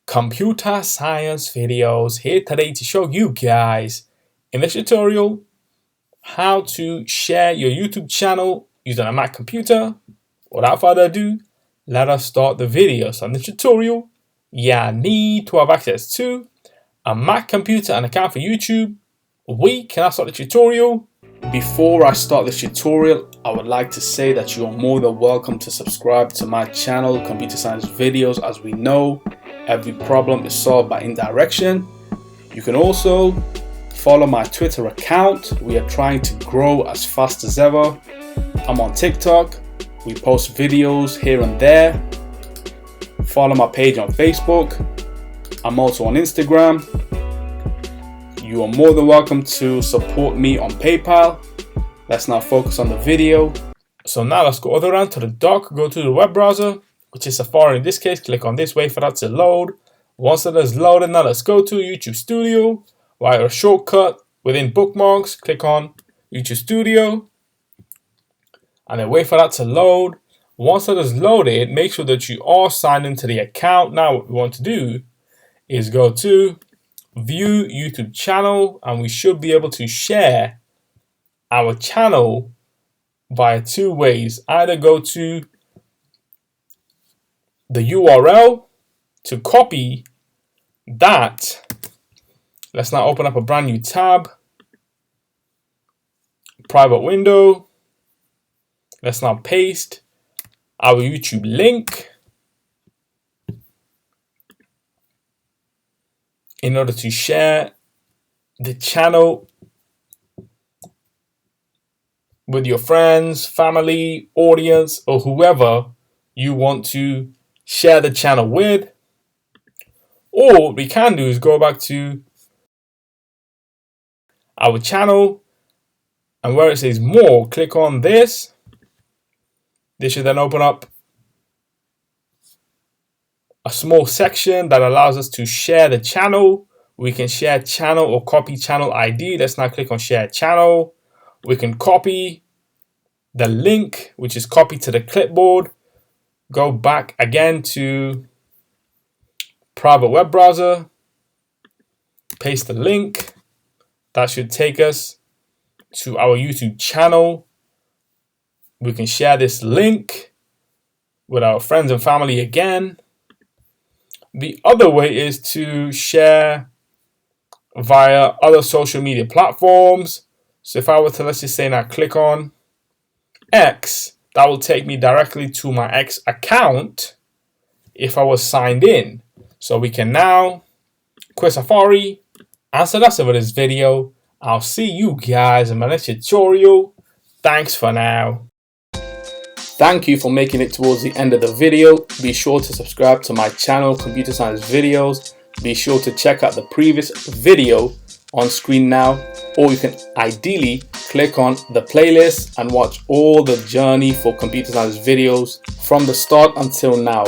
Computer Science Videos here today to show you guys in this tutorial how to share your YouTube channel using a Mac computer. Without further ado, let us start the video. So in this tutorial, you need to have access to a Mac computer and account for YouTube. We can start the tutorial. Before I start this tutorial, I would like to say that you are more than welcome to subscribe to my channel, Computer Science Videos. As we know, every problem is solved by indirection. You can also follow my Twitter account. We are trying to grow as fast as ever. I'm on TikTok. We post videos here and there. Follow my page on Facebook. I'm also on Instagram. You are more than welcome to support me on PayPal. Let's now focus on the video. So now let's go all the way around to the dock, go to the web browser, which is Safari in this case. Click on this, wait for that to load. Once it is loaded, now let's go to YouTube Studio. Via a shortcut within bookmarks, click on YouTube Studio. And then wait for that to load. Once it is loaded, make sure that you are signed into the account. Now what we want to do is go to View YouTube Channel, and we should be able to share our channel via two ways. Either go to the URL to copy that. Let's now open up a brand new tab, private window. Let's now paste our YouTube link in order to share the channel with your friends, family, audience, or whoever you want to share the channel with. Or what we can do is go back to our channel, and where it says more, click on this. This should then open up a small section that allows us to share the channel. We can share channel or copy channel ID. Let's now click on share channel. We can copy the link, which is copied to the clipboard. Go back again to private web browser, paste the link. That should take us to our YouTube channel. We can share this link with our friends and family again. The other way is to share via other social media platforms. So if I were to, let's just say now, click on X, that will take me directly to my X account if I was signed in. So we can now quit Safari. And so that's it for this video. I'll see you guys in my next tutorial. Thanks for now. Thank you for making it towards the end of the video. Be sure to subscribe to my channel, Computer Science Videos. Be sure to check out the previous video on screen now, or you can ideally click on the playlist and watch all the journey for Computer Science Videos from the start until now.